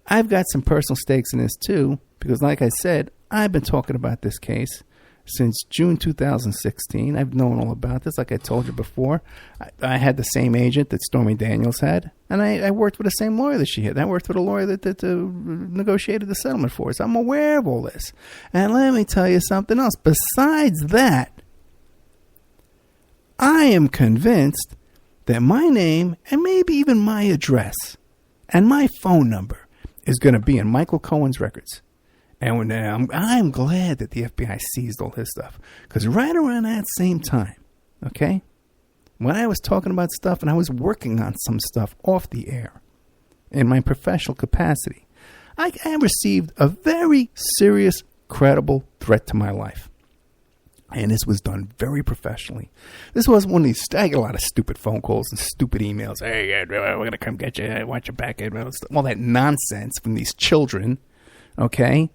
I've got some personal stakes in this, too, because like I said, I've been talking about this case since June 2016. I've known all about this, like I told you before. I had the same agent that Stormy Daniels had, and I worked with the same lawyer that she had. I worked with a lawyer that negotiated the settlement for us. I'm aware of all this. And let me tell you something else. Besides that, I am convinced that my name and maybe even my address and my phone number is going to be in Michael Cohen's records. And I'm glad that the FBI seized all his stuff. Because right around that same time, okay, when I was talking about stuff and I was working on some stuff off the air in my professional capacity, I received a very serious, credible threat to my life. And this was done very professionally. This wasn't one of these. I get a lot of stupid phone calls and stupid emails. Hey, we're going to come get you. I want you back. All that nonsense from these children. Okay?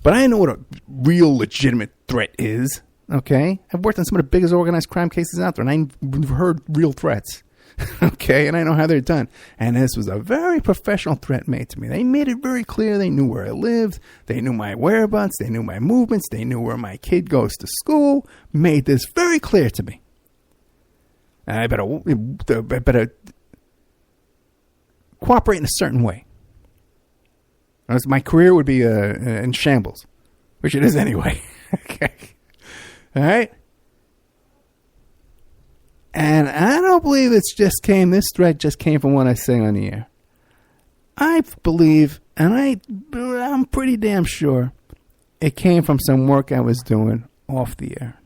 But I know what a real legitimate threat is. Okay? I've worked on some of the biggest organized crime cases out there, and I've heard real threats. Okay? And I know how they're done. And this was a very professional threat made to me. They made it very clear. They knew where I lived. They knew my whereabouts. They knew my movements. They knew where my kid goes to school. Made this very clear to me. And I better cooperate in a certain way. My career would be in shambles, which it is anyway. Okay. All right. And I don't believe this threat just came from what I say on the air. I believe, and I'm pretty damn sure, it came from some work I was doing off the air,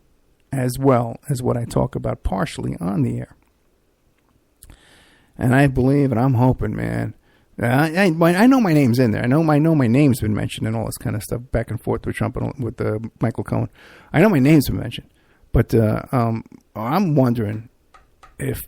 as well as what I talk about partially on the air. And I believe, and I'm hoping, man, I know my name's in there. I know my name's been mentioned and all this kind of stuff back and forth with Trump and with Michael Cohen. I know my name's been mentioned, but I'm wondering if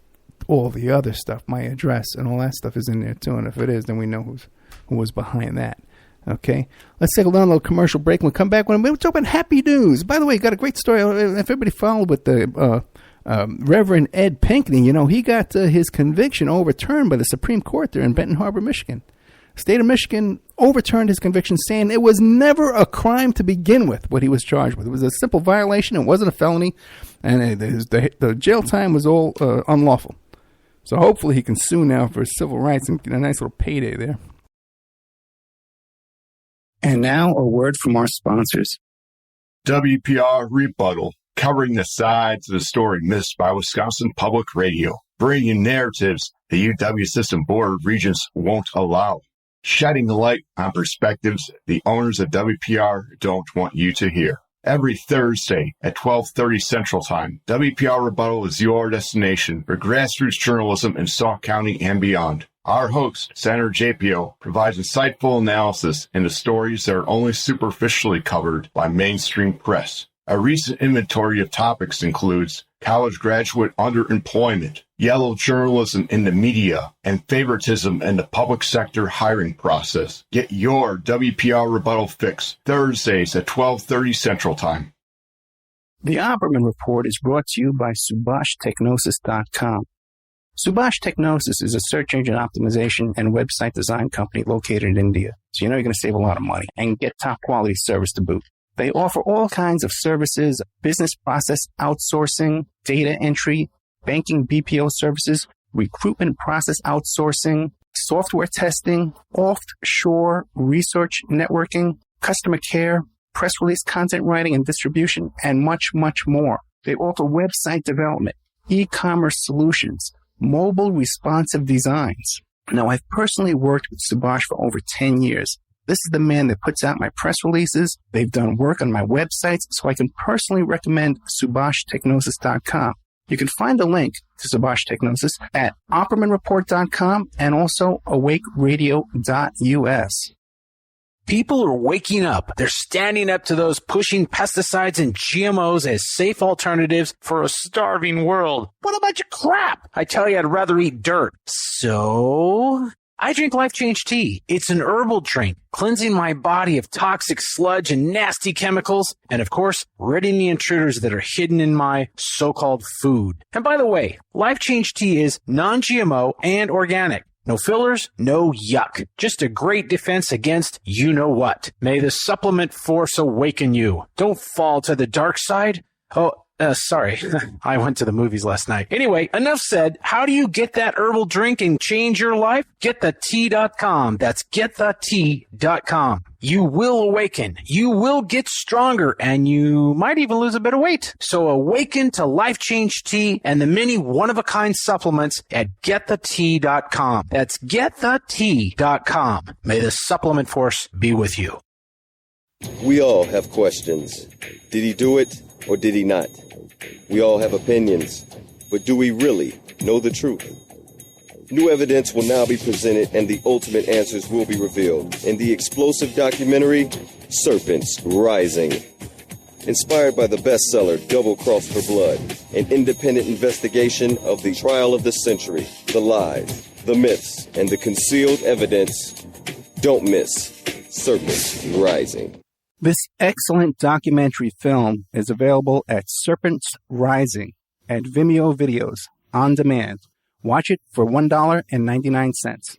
all the other stuff, my address and all that stuff, is in there too. And if it is, then we know who was behind that. Okay, let's take a little commercial break. We'll come back when we'll talk about happy news. By the way, got a great story. If everybody followed with the Reverend Ed Pinkney, you know, he got his conviction overturned by the Supreme Court there in Benton Harbor, Michigan. The state of Michigan overturned his conviction, saying it was never a crime to begin with, what he was charged with. It was a simple violation. It wasn't a felony, and the jail time was all unlawful. So hopefully he can sue now for civil rights and get a nice little payday there. And now a word from our sponsors. WPR Rebuttal, covering the sides of the story missed by Wisconsin Public Radio, bringing you narratives the UW System Board of Regents won't allow, shedding light on perspectives the owners of WPR don't want you to hear. Every Thursday at 12:30 Central Time, WPR Rebuttal is your destination for grassroots journalism in Sauk County and beyond. Our host, Senator JPO, provides insightful analysis into stories that are only superficially covered by mainstream press. A recent inventory of topics includes college graduate underemployment, yellow journalism in the media, and favoritism in the public sector hiring process. Get your WPR Rebuttal fix Thursdays at 12:30 Central Time. The Opperman Report is brought to you by SubhashTechnosis.com. Subash Technosis is a search engine optimization and website design company located in India. So you know you're going to save a lot of money and get top quality service to boot. They offer all kinds of services, business process outsourcing, data entry, banking BPO services, recruitment process outsourcing, software testing, offshore research networking, customer care, press release content writing and distribution, and much, much more. They offer website development, e-commerce solutions, mobile responsive designs. Now, I've personally worked with Subhash for over 10 years. This is the man that puts out my press releases. They've done work on my websites, so I can personally recommend SubhashTechnosis.com. You can find a link to Subhash Technosis at OppermanReport.com and also AwakeRadio.us. People are waking up. They're standing up to those pushing pesticides and GMOs as safe alternatives for a starving world. What a bunch of crap! I tell you, I'd rather eat dirt. So I drink Life Change Tea. It's an herbal drink, cleansing my body of toxic sludge and nasty chemicals, and of course, ridding the intruders that are hidden in my so-called food. And by the way, Life Change Tea is non-GMO and organic. No fillers, no yuck. Just a great defense against you-know-what. May the supplement force awaken you. Don't fall to the dark side. Sorry. I went to the movies last night. Anyway, enough said. How do you get that herbal drink and change your life? GetTheTea.com. That's GetTheTea.com. You will awaken. You will get stronger, and you might even lose a bit of weight. So awaken to Life Change Tea and the many one-of-a-kind supplements at GetTheTea.com. That's GetTheTea.com. May the supplement force be with you. We all have questions. Did he do it or did he not? We all have opinions, but do we really know the truth? New evidence will now be presented and the ultimate answers will be revealed in the explosive documentary, Serpents Rising. Inspired by the bestseller Double Cross for Blood, an independent investigation of the trial of the century, the lies, the myths, and the concealed evidence. Don't miss Serpents Rising. This excellent documentary film is available at Serpents Rising at Vimeo Videos on demand. Watch it for $1.99.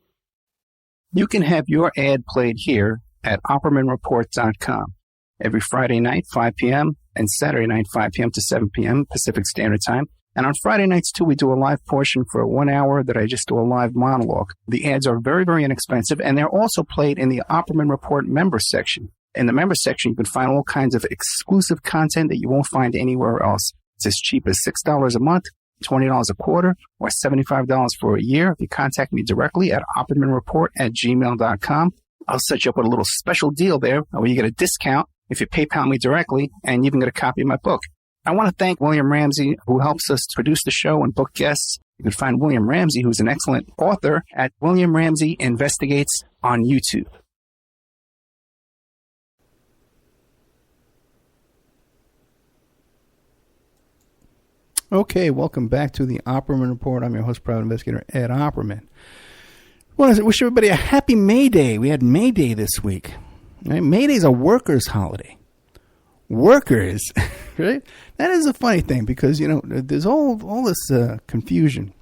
You can have your ad played here at OppermanReport.com every Friday night, 5 p.m., and Saturday night, 5 p.m. to 7 p.m. Pacific Standard Time. And on Friday nights, too, we do a live portion for 1 hour that I just do a live monologue. The ads are very, very inexpensive, and they're also played in the Opperman Report member section. In the member section, you can find all kinds of exclusive content that you won't find anywhere else. It's as cheap as $6 a month, $20 a quarter, or $75 for a year. If you contact me directly at OppermanReport@gmail.com, I'll set you up with a little special deal there where you get a discount if you PayPal me directly, and you even get a copy of my book. I want to thank William Ramsey, who helps us produce the show and book guests. You can find William Ramsey, who's an excellent author, at William Ramsey Investigates on YouTube. Okay, welcome back to the Opperman Report. I'm your host, private investigator Ed Opperman. I want to wish everybody a happy May Day. We had May Day this week. Right? May Day is a workers' holiday. Workers, right? That is a funny thing because, there's all this confusion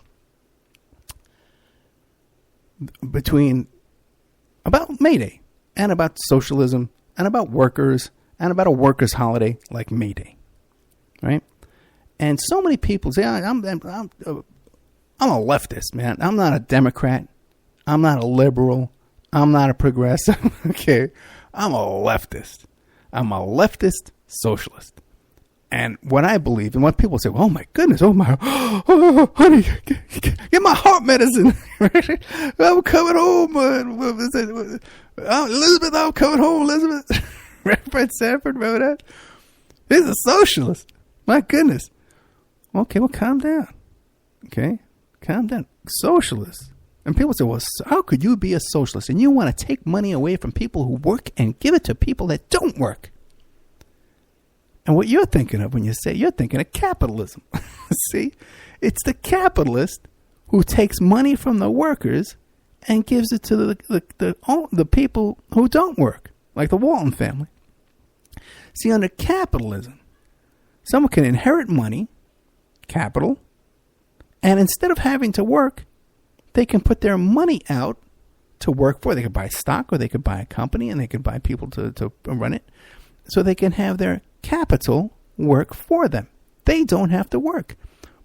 about May Day and about socialism and about workers and about a workers' holiday like May Day, right? And so many people say, I'm a leftist, man. I'm not a Democrat. I'm not a liberal. I'm not a progressive. Okay. I'm a leftist. I'm a leftist socialist. And what I believe, and what people say, oh my goodness, oh honey, get my heart medicine. I'm coming home. Elizabeth, I'm coming home, Elizabeth. Fred Sanford, remember that? He's a socialist. My goodness. Okay, well, calm down. Okay, calm down. Socialist. And people say, well, how could you be a socialist? And you want to take money away from people who work and give it to people that don't work. And what you're thinking of when you say, you're thinking of capitalism. See, it's the capitalist who takes money from the workers and gives it to the people who don't work, like the Walton family. See, under capitalism, someone can inherit money, capital, and instead of having to work, they can put their money out to work for. They could buy stock, or they could buy a company, and they could buy people to run it, so they can have their capital work for them. They don't have to work,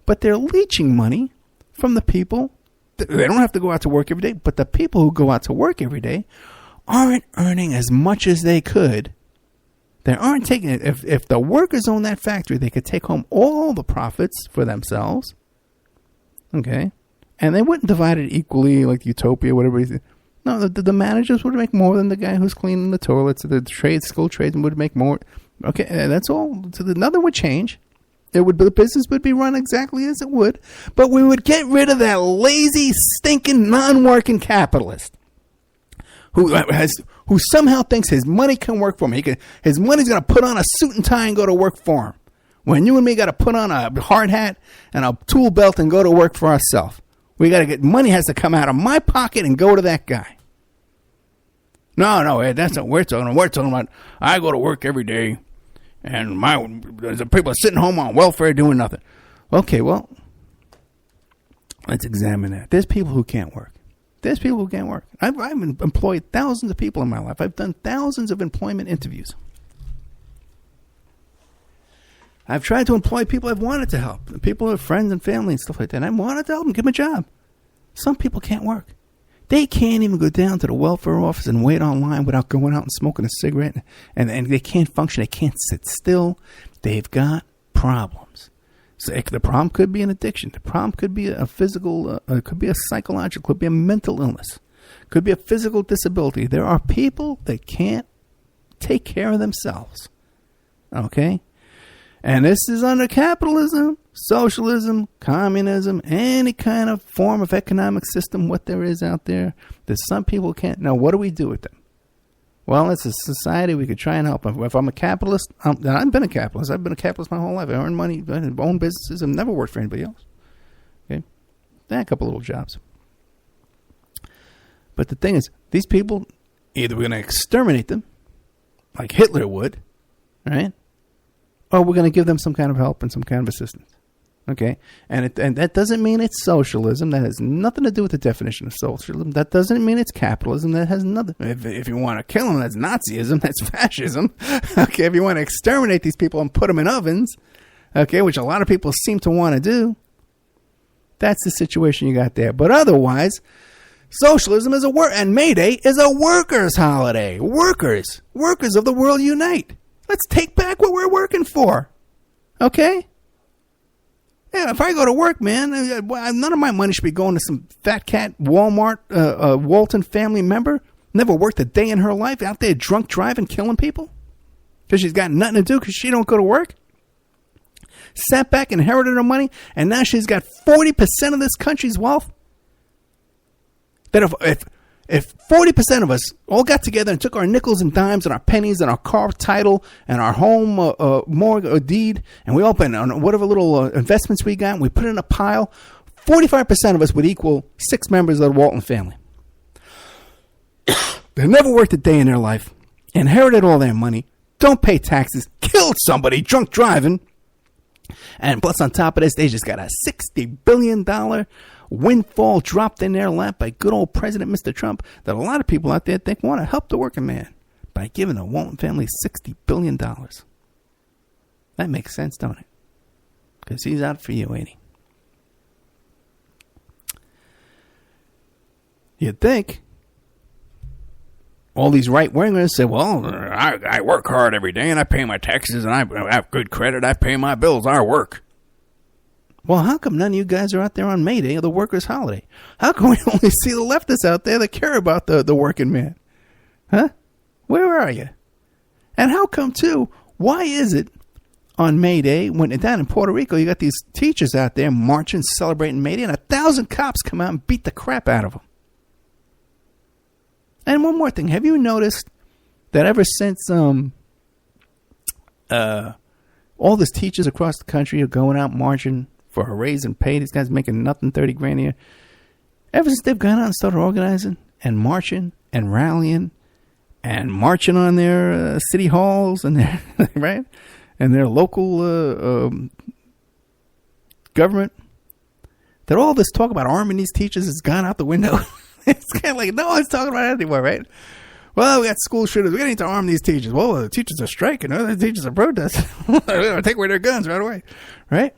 but they're leeching money from the people. They don't have to go out to work every day, but the people who go out to work every day aren't earning as much as they could. They aren't taking it. If the workers own that factory, they could take home all the profits for themselves. Okay. And they wouldn't divide it equally like Utopia, whatever it is. No, the managers would make more than the guy who's cleaning the toilets. The skilled tradesmen would make more. Okay, that's all. So nothing would change. The business would be run exactly as it would, but we would get rid of that lazy, stinking, non-working capitalist who somehow thinks his money can work for him. His money's going to put on a suit and tie and go to work for him. When you and me got to put on a hard hat and a tool belt and go to work for ourselves. We got to get money has to come out of my pocket and go to that guy. No, that's what we're talking about. We're talking about I go to work every day, and the people are sitting home on welfare doing nothing. Okay, well, let's examine that. There's people who can't work. I've employed thousands of people in my life. I've done thousands of employment interviews. I've tried to employ people I've wanted to help. People who are friends and family and stuff like that. And I wanted to help them, give them a job. Some people can't work. They can't even go down to the welfare office and wait online without going out and smoking a cigarette. And they can't function. They can't sit still. They've got problems. So the problem could be an addiction. The problem could be a physical, could be a psychological, could be a mental illness. Could be a physical disability. There are people that can't take care of themselves. Okay? And this is under capitalism, socialism, communism, any kind of form of economic system, what there is out there, that some people can't. Now, what do we do with them? Well, it's a society we could try and help. If I'm a capitalist, I've been a capitalist. I've been a capitalist my whole life. I earn money, I own businesses. I've never worked for anybody else. Okay? I had a couple little jobs. But the thing is, these people, either we're going to exterminate them, like Hitler would, right? Or we're going to give them some kind of help and some kind of assistance. Okay? And that doesn't mean it's socialism. That has nothing to do with the definition of socialism. That doesn't mean it's capitalism. That has nothing. If you want to kill them, that's Nazism. That's fascism. Okay? If you want to exterminate these people and put them in ovens, okay, which a lot of people seem to want to do, that's the situation you got there. But otherwise, socialism is and May Day is a workers' holiday. Workers of the world unite. Let's take back what we're working for. Okay? Yeah, if I go to work, man, none of my money should be going to some fat cat Walmart, Walton family member. Never worked a day in her life, out there drunk driving, killing people. Because she's got nothing to do because she don't go to work. Sat back, inherited her money, and now she's got 40% of this country's wealth. That if 40% of us all got together and took our nickels and dimes and our pennies and our car title and our home mortgage deed, and we opened on whatever little investments we got, and we put it in a pile, 45% of us would equal 6 members of the Walton family. They've never worked a day in their life. inherited all their money, don't pay taxes, killed somebody drunk driving, and plus on top of this, they just got a $60 billion windfall dropped in their lap by good old President Mr. Trump that a lot of people out there think want to help the working man by giving the Walton family $60 billion. That makes sense, don't it? Because he's out for you, ain't he? You'd think all these right-wingers say, well, I work hard every day and I pay my taxes and I have good credit. I pay my bills. I work. Well, how come none of you guys are out there on May Day or the workers' holiday? How come we only see the leftists out there that care about the working man? Huh? Where are you? And how come, too, why is it on May Day, when down in Puerto Rico, you got these teachers out there marching, celebrating May Day, and 1,000 cops come out and beat the crap out of them? And one more thing. Have you noticed that ever since all these teachers across the country are going out marching for a raise in pay, these guys making nothing, 30 grand a year, ever since they've gone out and started organizing and marching and rallying and marching on their city halls and their, right, and their local government, that all this talk about arming these teachers has gone out the window. It's kind of like no one's talking about it anymore, right? Well, we got school shooters. We need to arm these teachers. Well, the teachers are striking. The teachers are protesting. Take away their guns right away, right?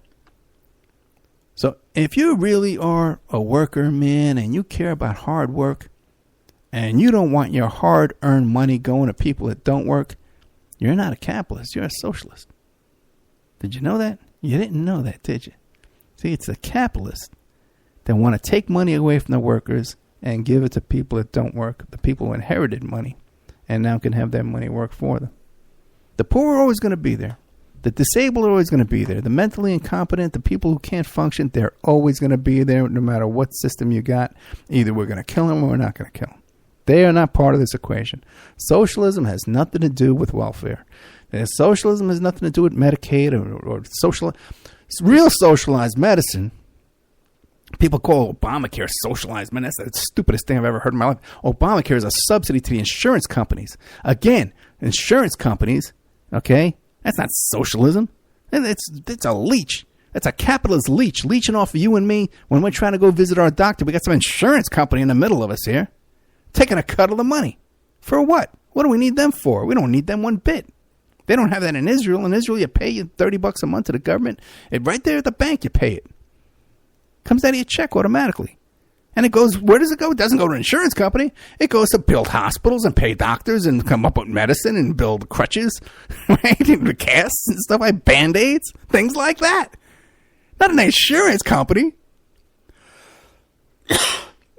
So if you really are a worker, man, and you care about hard work, and you don't want your hard-earned money going to people that don't work, you're not a capitalist. You're a socialist. Did you know that? You didn't know that, did you? See, it's the capitalists that want to take money away from the workers and give it to people that don't work, the people who inherited money and now can have that money work for them. The poor are always going to be there. The disabled are always going to be there. The mentally incompetent, the people who can't function, they're always going to be there no matter what system you got. Either we're going to kill them or we're not going to kill them. They are not part of this equation. Socialism has nothing to do with welfare. Socialism has nothing to do with Medicaid or social. Real socialized medicine. People call Obamacare socialized medicine. That's the stupidest thing I've ever heard in my life. Obamacare is a subsidy to the insurance companies. Again, insurance companies, okay, that's not socialism. It's a leech. That's a capitalist leech, leeching off of you and me when we're trying to go visit our doctor. We got some insurance company in the middle of us here, taking a cut of the money. For what? What do we need them for? We don't need them one bit. They don't have that in Israel. In Israel, you pay you $30 a month to the government. Right there at the bank, you pay it. Comes out of your check automatically. And it goes, where does it go? It doesn't go to an insurance company. It goes to build hospitals and pay doctors and come up with medicine and build crutches, right? And casts and stuff like Band-Aids, things like that. Not an insurance company.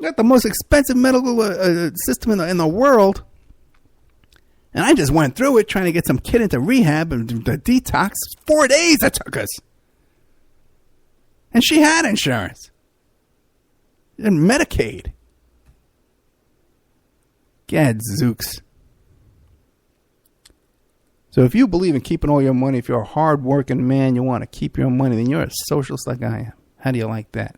Got the most expensive medical system in the world. And I just went through it trying to get some kid into rehab and the detox. 4 days it took us. And she had insurance. And Medicaid. Gadzooks. So if you believe in keeping all your money, if you're a hard-working man, you want to keep your money, then you're a socialist like I am. How do you like that?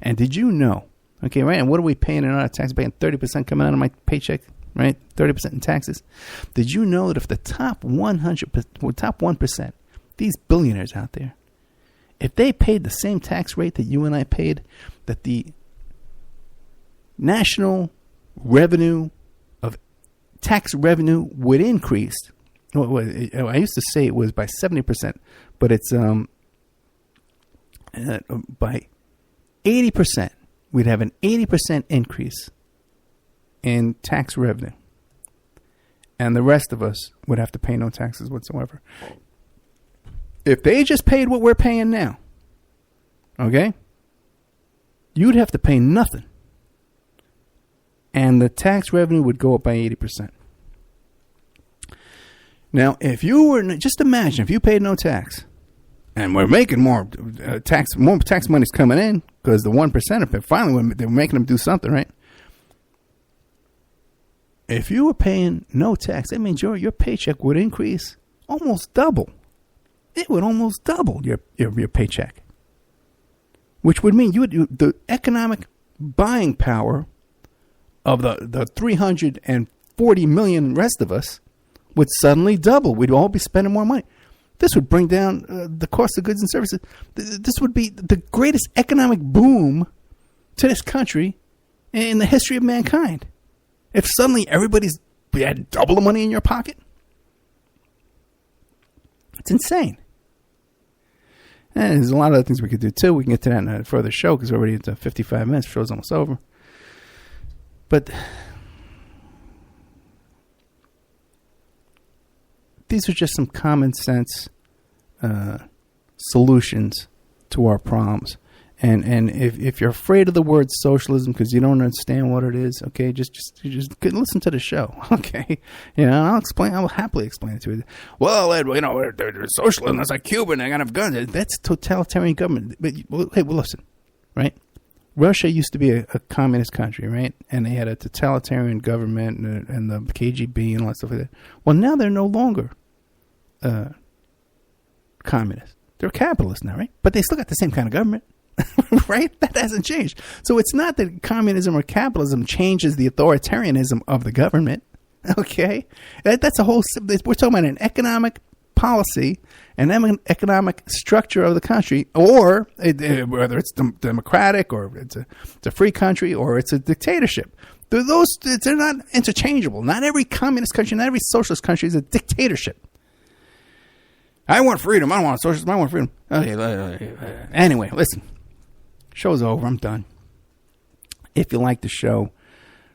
And did you know? Okay, right? And what are we paying in our tax? Paying 30% coming out of my paycheck, right? 30% in taxes. Did you know that if the top 1%, these billionaires out there, if they paid the same tax rate that you and I paid, that the national revenue of tax revenue would increase? I used to say it was by 70%, but it's by 80%. We'd have an 80% increase in tax revenue. And the rest of us would have to pay no taxes whatsoever. If they just paid what we're paying now, okay, you'd have to pay nothing. And the tax revenue would go up by 80%. Now, if you were, just imagine if you paid no tax, and we're making more tax money's coming in because the 1% finally they're making them do something, right? If you were paying no tax, that means your paycheck would increase almost double. It would almost double your paycheck, which would mean the economic buying power of the 340 million rest of us would suddenly double. We'd all be spending more money. This would bring down the cost of goods and services. This would be the greatest economic boom to this country in the history of mankind. If suddenly you had double the money in your pocket. It's insane. And there's a lot of other things we could do, too. We can get to that in a further show because we're already at 55 minutes. The show's almost over. But these are just some common sense solutions to our problems. And if you're afraid of the word socialism because you don't understand what it is, okay, just listen to the show, okay? You know, I'll happily explain it to you. Well, Ed, you know, socialism is like Cuba and they're gonna have guns. That's totalitarian government. But hey, well, listen, right? Russia used to be a communist country, right? And they had a totalitarian government and the KGB and all that stuff like that. Well, now they're no longer communist. They're capitalists now, right? But they still got the same kind of government. Right? That hasn't changed. So it's not that communism or capitalism changes the authoritarianism of the government. Okay? That's a whole... We're talking about an economic policy, an economic structure of the country, or whether it's democratic or it's a free country or it's a dictatorship. They're not interchangeable. Not every communist country, not every socialist country is a dictatorship. I want freedom. I don't want socialism. I want freedom. Okay. Anyway, listen. Show's over. I'm done. If you like the show,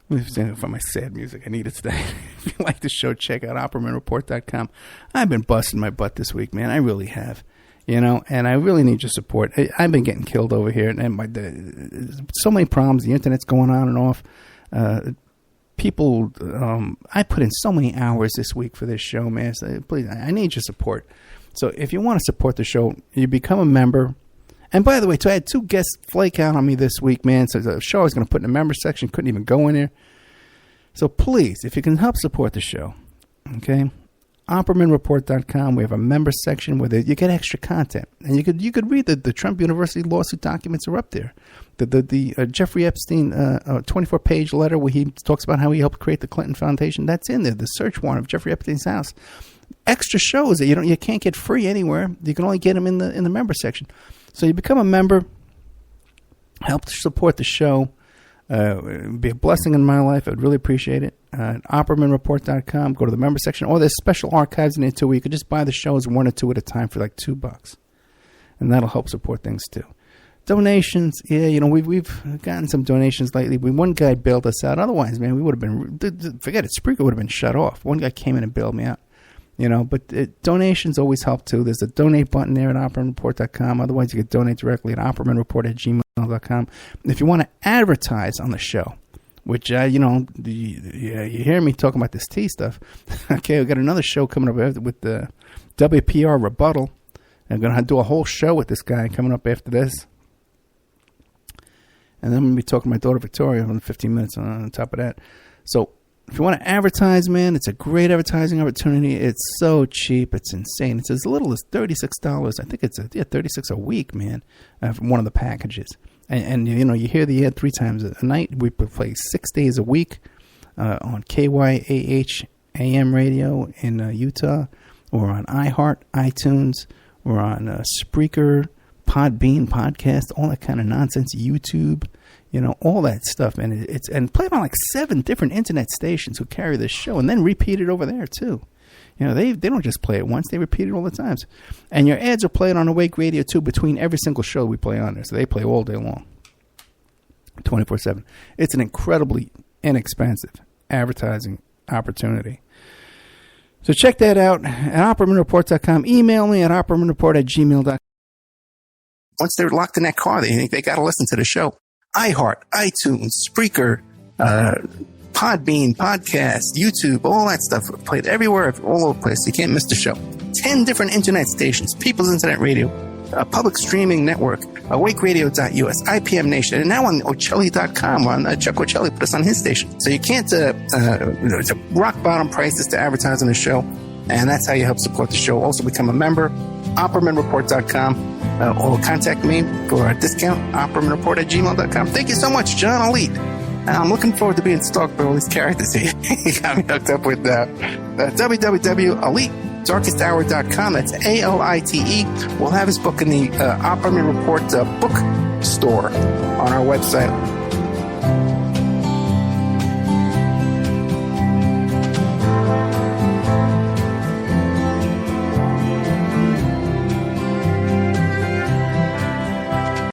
for my sad music, I need it today. If you like the show, check out OppermanReport.com. I've been busting my butt this week, man. I really have. You know, and I really need your support. I've been getting killed over here, and so many problems. The internet's going on and off. People, I put in so many hours this week for this show, man. So please, I need your support. So if you want to support the show, you become a member. And by the way, too, I had 2 guests flake out on me this week, man. So the show I was going to put in the member section, couldn't even go in there. So please, if you can help support the show, okay, OppermanReport.com. We have a member section where you get extra content, and you could read the Trump University lawsuit documents are up there. The Jeffrey Epstein 24-page letter where he talks about how he helped create the Clinton Foundation. That's in there. The search warrant of Jeffrey Epstein's house. Extra shows that you can't get free anywhere. You can only get them in the member section. So you become a member, help to support the show. It'd be a blessing in my life. I'd really appreciate it. OppermanReport.com. Go to the member section. Or there's special archives in there too where you could just buy the shows 1 or 2 at a time for like $2. And that'll help support things too. Donations, yeah, you know, we've gotten some donations lately. One guy bailed us out. Otherwise, man, we would have been, forget it, Spreaker would have been shut off. One guy came in and bailed me out. You know, but donations always help too. There's a donate button there at OppermanReport.com. Otherwise, you can donate directly at OppermanReport@gmail.com. If you want to advertise on the show, which, you know, you hear me talking about this tea stuff. Okay, we got another show coming up with the WPR rebuttal. I'm going to do a whole show with this guy coming up after this. And then I'm going to be talking to my daughter Victoria in 15 minutes on top of that. So if you want to advertise, man, it's a great advertising opportunity. It's so cheap. It's insane. It's as little as $36. I think it's $36 a week, man, for one of the packages. And you know, you hear the ad 3 times a night. We play 6 days a week on KYAH AM radio in Utah, or on iHeart, iTunes, or on Spreaker, Podbean, podcast, all that kind of nonsense, YouTube. You know, all that stuff, man. And played on like 7 different internet stations who carry this show, and then repeat it over there too. You know, they don't just play it once; they repeat it all the times. And your ads are played on Awake Radio too, between every single show we play on there. So they play all day long, 24/7. It's an incredibly inexpensive advertising opportunity. So check that out at OppermanReport.com. Email me at OppermanReport@gmail.com. Once they're locked in that car, they think they got to listen to the show. iHeart, iTunes, Spreaker, Podbean, Podcast, YouTube, all that stuff. Played everywhere, all over the place. You can't miss the show. 10 different internet stations, People's Internet Radio, a public streaming network, AwakeRadio.us, IPM Nation, and now on Ocelli.com, on Chuck Ocelli put us on his station. So you can't, it's rock bottom prices to advertise on the show, and that's how you help support the show. Also become a member, OppermanReport.com. Or contact me for a discount, OppermanReport@gmail.com. Thank you so much, John. I'll eat. And I'm looking forward to being stalked by all these characters he got me hooked up with now. www.elitedarkesthour.com. That's ALITE. We'll have his book in the Opperman Report book store on our website.